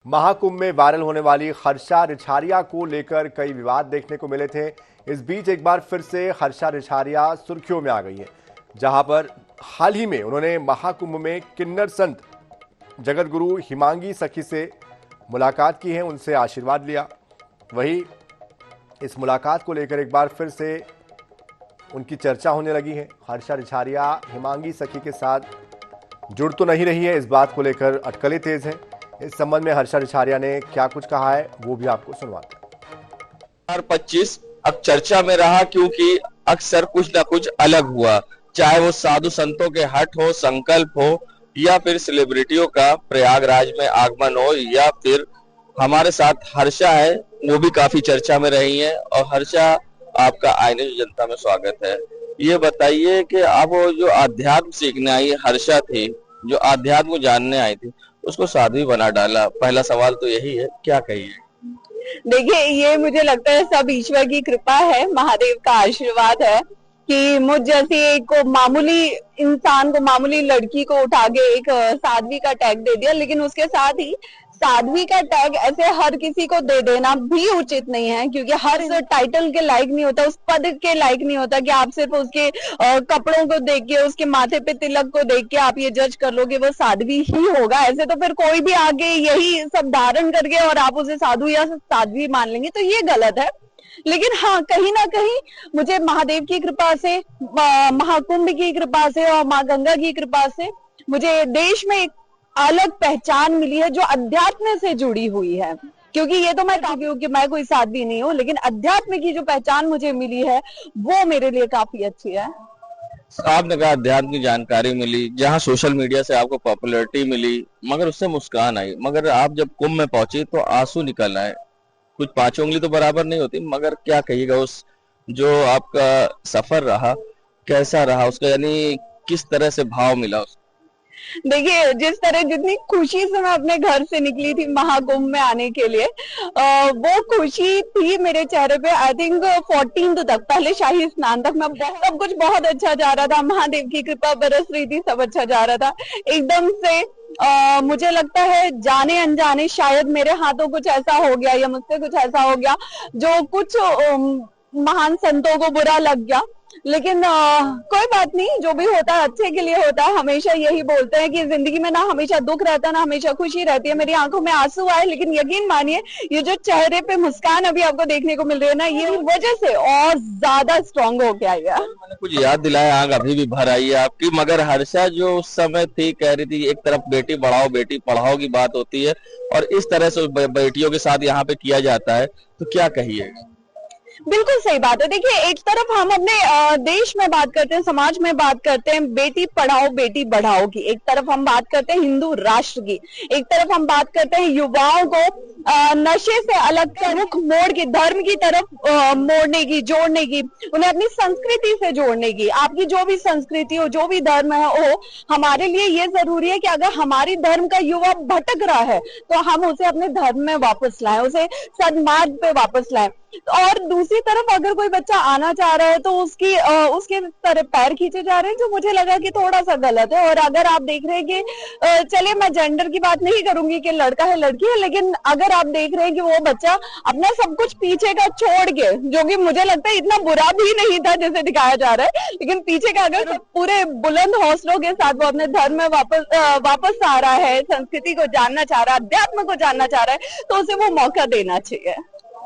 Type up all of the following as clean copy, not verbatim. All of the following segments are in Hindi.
महाकुंभ में वायरल होने वाली हर्षा रिछारिया को लेकर कई विवाद देखने को मिले थे। इस बीच एक बार फिर से हर्षा रिछारिया सुर्खियों में आ गई है, जहां पर हाल ही में उन्होंने महाकुंभ में किन्नर संत जगत गुरु हिमांगी सखी से मुलाकात की है, उनसे आशीर्वाद लिया। वहीं इस मुलाकात को लेकर एक बार फिर से उनकी चर्चा होने लगी है। हर्षा रिछारिया हिमांगी सखी के साथ जुड़ तो नहीं रही है, इस बात को लेकर अटकलें तेज हैं। इस संबंध में हर्षा रिछारिया ने क्या कुछ कहा है वो भी आपको सुनवाते हैं। 2025 अब चर्चा में रहा क्योंकि अक्सर कुछ ना कुछ अलग हुआ, चाहे वो साधु संतों के हट हो, संकल्प हो, या फिर सेलिब्रिटियों का प्रयागराज में आगमन हो, या फिर हमारे साथ हर्षा है, वो भी काफी चर्चा में रही है। और हर्षा, आपका आईने जनता में स्वागत है। ये बताइए कि आप वो जो अध्यात्म सीखने आई हर्षा थी, जो अध्यात्म को जानने आई थी, उसको साध्वी बना डाला। पहला सवाल तो यही है, क्या कहिए? देखिए, ये मुझे लगता है सब ईश्वर की कृपा है, महादेव का आशीर्वाद है कि मुझ जैसी एक मामूली इंसान को, मामूली लड़की को उठा के एक साध्वी का टैग दे दिया। लेकिन उसके साथ ही साध्वी का टैग ऐसे हर किसी को दे देना भी उचित नहीं है, क्योंकि हर टाइटल के लायक नहीं होता, उस पद के लायक नहीं होता कि आप सिर्फ उसके कपड़ों को देख के, उसके माथे पे तिलक को देख के आप ये जज कर लो कि वो साध्वी ही होगा। ऐसे तो फिर कोई भी आगे यही सब धारण करके और आप उसे साधु या साध्वी मान लेंगे, तो ये गलत है। लेकिन हाँ, कहीं ना कहीं मुझे महादेव की कृपा से, महाकुंभ की कृपा से और माँ गंगा की कृपा से मुझे देश में एक अलग पहचान मिली है जो अध्यात्म से जुड़ी हुई है। क्योंकि ये तो मैं कहती हूँ कि मैं कोई साध्वी नहीं हूँ, लेकिन अध्यात्म की जो पहचान मुझे मिली है वो मेरे लिए काफी अच्छी है। आपने कहा अध्यात्म की जानकारी मिली, जहाँ सोशल मीडिया से आपको पॉपुलैरिटी मिली, मगर उससे मुस्कान आई, मगर आप जब कुंभ में पहुंची तो आंसू निकल आए। कुछ 5 उंगली तो बराबर नहीं होती, मगर क्या कहिएगा उस जो आपका सफर रहा, कैसा रहा उसका, यानी किस तरह से भाव मिला उसको? देखिए, जिस तरह जितनी खुशी से मैं अपने घर से निकली थी महाकुंभ में आने के लिए, वो खुशी थी मेरे चेहरे पे। आई थिंक 14 तक, पहले शाही स्नान तक मैं सब कुछ बहुत अच्छा जा रहा था, महादेव की कृपा बरस रही थी, सब अच्छा जा रहा था। एकदम से मुझे लगता है जाने अनजाने शायद मेरे हाथों कुछ ऐसा हो गया या मुझसे कुछ ऐसा हो गया जो कुछ महान संतों को बुरा लग गया। लेकिन कोई बात नहीं, जो भी होता है अच्छे के लिए होता है। हमेशा यही बोलते हैं कि जिंदगी में ना हमेशा दुख रहता है ना हमेशा खुशी रहती है। मेरी आंखों में आंसू आए, लेकिन यकीन मानिए ये जो चेहरे पे मुस्कान अभी आपको देखने को मिल रही है ना, ये वजह से और ज्यादा स्ट्रांग हो गया है। मैंने कुछ याद दिलाया, आग अभी भी भर आई है आपकी। मगर हर्षा जो उस समय थी, कह रही थी एक तरफ बेटी बढ़ाओ बेटी पढ़ाओ की बात होती है और इस तरह से बेटियों के साथ यहाँ पे किया जाता है, तो क्या कहिए? बिल्कुल सही बात है। देखिए, एक तरफ हम अपने देश में बात करते हैं, समाज में बात करते हैं बेटी पढ़ाओ बेटी बढ़ाओ की, एक तरफ हम बात करते हैं हिंदू राष्ट्र की, एक तरफ हम बात करते हैं युवाओं को नशे से अलग रुख मोड़ की, धर्म की तरफ मोड़ने की, जोड़ने की, उन्हें अपनी संस्कृति से जोड़ने की। आपकी जो भी संस्कृति हो, जो भी धर्म है हो, हमारे लिए ये जरूरी है कि अगर हमारी धर्म का युवा भटक रहा है तो हम उसे अपने धर्म में वापस लाएं, उसे सन्मार्ग पे वापस लाएं। और दूसरी तरफ अगर कोई बच्चा आना चाह रहा है तो उसके तरफ पैर खींचे जा रहे हैं, जो मुझे लगा कि थोड़ा सा गलत है। और अगर आप देख रहे हैं कि चलिए मैं जेंडर की बात नहीं करूंगी कि लड़का है लड़की है, लेकिन अगर आप देख रहे हैं कि वो बच्चा अपना सब कुछ पीछे का छोड़ के, जो कि मुझे लगता है इतना बुरा भी नहीं था जैसे दिखाया जा रहा है, लेकिन पीछे का अगर पूरे बुलंद हौसलों के साथ वो अपने धर्म में वापस आ रहा है, संस्कृति को जानना चाह रहा है, अध्यात्म को जानना चाह रहा है, तो उसे वो मौका देना चाहिए।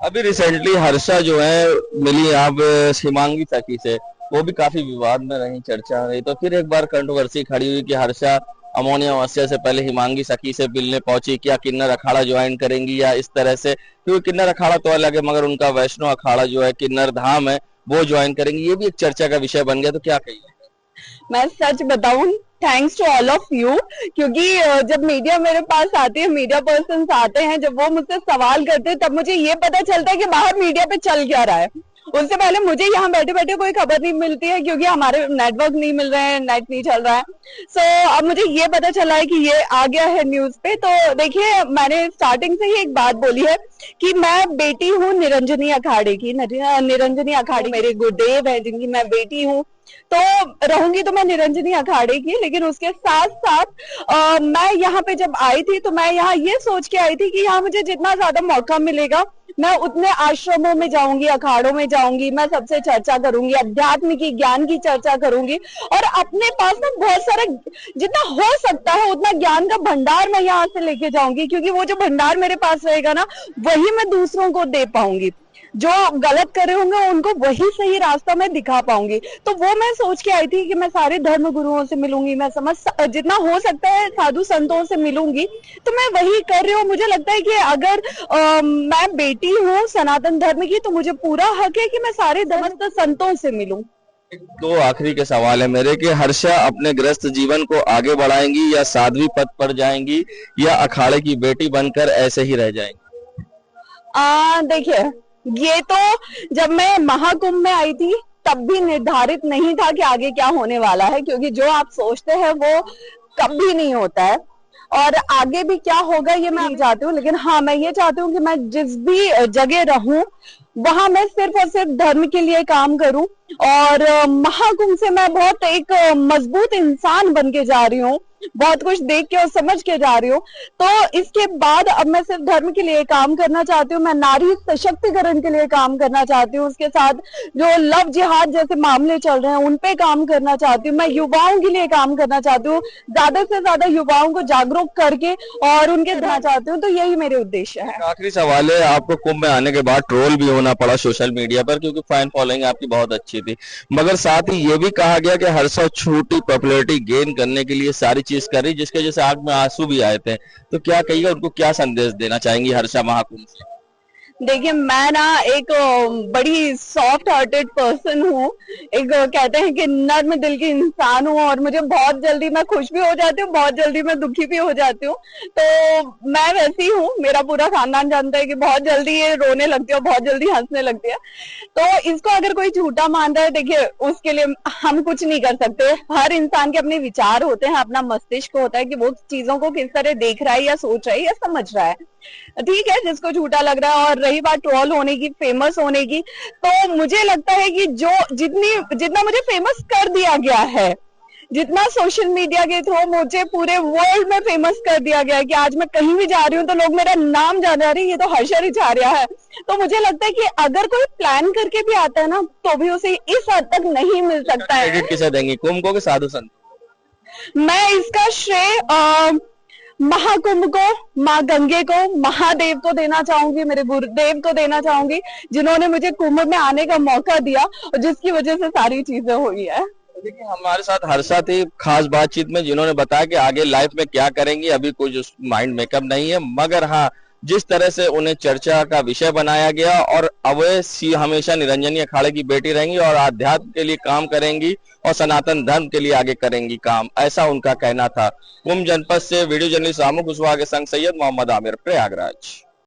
अभी रिसेंटली हर्षा जो है मिली आप हिमांगी सखी से, वो भी काफी विवाद में रही, चर्चा रही, तो फिर एक बार कंट्रोवर्सी खड़ी हुई कि हर्षा अमोनिया अमावस्या से पहले हिमांगी सखी से मिलने पहुंची, क्या किन्नर अखाड़ा ज्वाइन करेंगी या इस तरह से, क्योंकि किन्नर अखाड़ा तो अलग है मगर उनका वैष्णव अखाड़ा जो है किन्नर धाम है वो ज्वाइन करेंगी, ये भी एक चर्चा का विषय बन गया, तो क्या कहिए? मैं सच बताऊं, thanks to all of you, क्योंकि जब मीडिया मेरे पास आती है, मीडिया पर्सन आते हैं, जब वो मुझसे सवाल करते हैं, तब मुझे ये पता चलता है कि बाहर मीडिया पे चल क्या रहा है। उससे पहले मुझे यहाँ बैठे बैठे कोई खबर नहीं मिलती है, क्योंकि हमारे नेटवर्क नहीं मिल रहे हैं, नेट नहीं चल रहा है। सो अब मुझे ये पता चला है कि ये आ गया है न्यूज पे। तो देखिए, मैंने स्टार्टिंग से ही एक बात बोली है कि मैं बेटी हूँ निरंजनी अखाड़े की। निरंजनी अखाड़े मेरे गुरुदेव है, जिनकी मैं बेटी हूँ। तो रहूंगी तो मैं निरंजनी अखाड़े की, लेकिन उसके साथ साथ मैं यहाँ पे जब आई थी तो मैं यहाँ ये सोच के आई थी कि यहाँ मुझे जितना ज्यादा मौका मिलेगा मैं उतने आश्रमों में जाऊंगी, अखाड़ों में जाऊंगी, मैं सबसे चर्चा करूंगी, अध्यात्म की, ज्ञान की चर्चा करूंगी। और अपने पास ना बहुत सारा, जितना हो सकता है उतना ज्ञान का भंडार मैं यहाँ से लेके जाऊंगी, क्योंकि वो जो भंडार मेरे पास रहेगा ना, वही मैं दूसरों को दे पाऊंगी। जो गलत कर रहे होंगे उनको वही सही रास्ता मैं दिखा पाऊंगी। तो वो मैं सोच के आई थी कि मैं सारे धर्म गुरुओं से मिलूंगी, मैं जितना हो सकता है साधु संतों से मिलूंगी। तो मैं वही कर रही हूँ। मुझे लगता है कि अगर मैं बेटी हूँ सनातन धर्म की, तो मुझे पूरा हक है कि मैं सारे धर्म संतों से मिलूं। दो आखिरी के सवाल है मेरे कि हर्षा अपने गृहस्थ जीवन को आगे बढ़ाएंगी, या साध्वी पद पर जाएंगी, या अखाड़े की बेटी बनकर ऐसे ही रह जाएंगी? देखिए, ये तो जब मैं महाकुंभ में आई थी तब भी निर्धारित नहीं था कि आगे क्या होने वाला है, क्योंकि जो आप सोचते हैं वो कभी नहीं होता है। और आगे भी क्या होगा ये मैं नहीं चाहती हूँ, लेकिन हाँ, मैं ये चाहती हूँ कि मैं जिस भी जगह रहूं वहां मैं सिर्फ और सिर्फ धर्म के लिए काम करूं। और महाकुंभ से मैं बहुत एक मजबूत इंसान बन के जा रही हूँ, बहुत कुछ देख के और समझ के जा रही हूँ। तो इसके बाद अब मैं सिर्फ धर्म के लिए काम करना चाहती हूँ, मैं नारी सशक्तिकरण के लिए काम करना चाहती हूँ। उसके साथ जो लव जिहाद जैसे मामले चल रहे हैं उन पे काम करना चाहती हूँ। मैं युवाओं के लिए काम करना चाहती हूँ, ज्यादा से ज्यादा युवाओं को जागरूक करके और उनके देना चाहती हूँ। तो यही मेरे उद्देश्य है। आखिरी सवाल है, आपको कुंभ में आने के बाद ट्रोल भी होना पड़ा सोशल मीडिया पर, क्योंकि फैन फॉलोइंग आपकी बहुत अच्छी थी, मगर साथ ही ये भी कहा गया कि हर्षा छोटी पॉपुलैरिटी गेन करने के लिए सारी चीज कर रही, जिसके जैसे आंख में आंसू भी आए थे। तो क्या कहिएगा, उनको क्या संदेश देना चाहेंगी हर्षा महाकुंभ से? देखिए, मैं ना एक बड़ी सॉफ्ट हार्टेड पर्सन हूँ, एक कहते हैं कि नर्म दिल की इंसान हूँ, और मुझे बहुत जल्दी मैं खुश भी हो जाती हूँ, बहुत जल्दी मैं दुखी भी हो जाती हूँ। तो मैं वैसी हूँ, मेरा पूरा खानदान जानता है कि बहुत जल्दी ये रोने लगती है और बहुत जल्दी हंसने लगती है। तो इसको अगर कोई झूठा मान रहा है, देखिए उसके लिए हम कुछ नहीं कर सकते। हर इंसान के अपने विचार होते हैं, अपना मस्तिष्क होता है कि वो चीजों को किस तरह देख रहा है या सोच रहा है या समझ रहा है। ठीक है, जिसको झूठा लग रहा है। और रही बात ट्रोल होने की, फेमस होने की, तो मुझे लगता है कि जो जितना मुझे फेमस कर दिया गया है, जितना सोशल मीडिया के थ्रू मुझे पूरे वर्ल्ड में फेमस कर दिया गया है कि आज मैं कहीं भी जा रही हूँ तो लोग मेरा नाम जान रहे हैं, ये तो हर्षा रिछारिया है। तो मुझे लगता है कि अगर कोई प्लान करके भी आता है ना, तो भी उसे इस हद तक नहीं मिल सकता है। क्रेडिट किसे देंगी, कुंभ को कि साधु संत? मैं इसका श्रेय महाकुंभ को, माँ गंगे को, महादेव को देना चाहूंगी, मेरे गुरुदेव को देना चाहूंगी, जिन्होंने मुझे कुंभ में आने का मौका दिया और जिसकी वजह से सारी चीजें हुई है। देखिए, हमारे साथ हर्षा थी खास बातचीत में, जिन्होंने बताया कि आगे लाइफ में क्या करेंगी अभी कुछ माइंड मेकअप नहीं है, मगर हाँ, जिस तरह से उन्हें चर्चा का विषय बनाया गया, और अब वे हमेशा निरंजनी अखाड़े की बेटी रहेंगी और आध्यात्म के लिए काम करेंगी और सनातन धर्म के लिए आगे करेंगी काम, ऐसा उनका कहना था। कुंभ जनपद से वीडियो जर्नलिस्ट रामू कुशवाहा के संग सैयद मोहम्मद आमिर, प्रयागराज।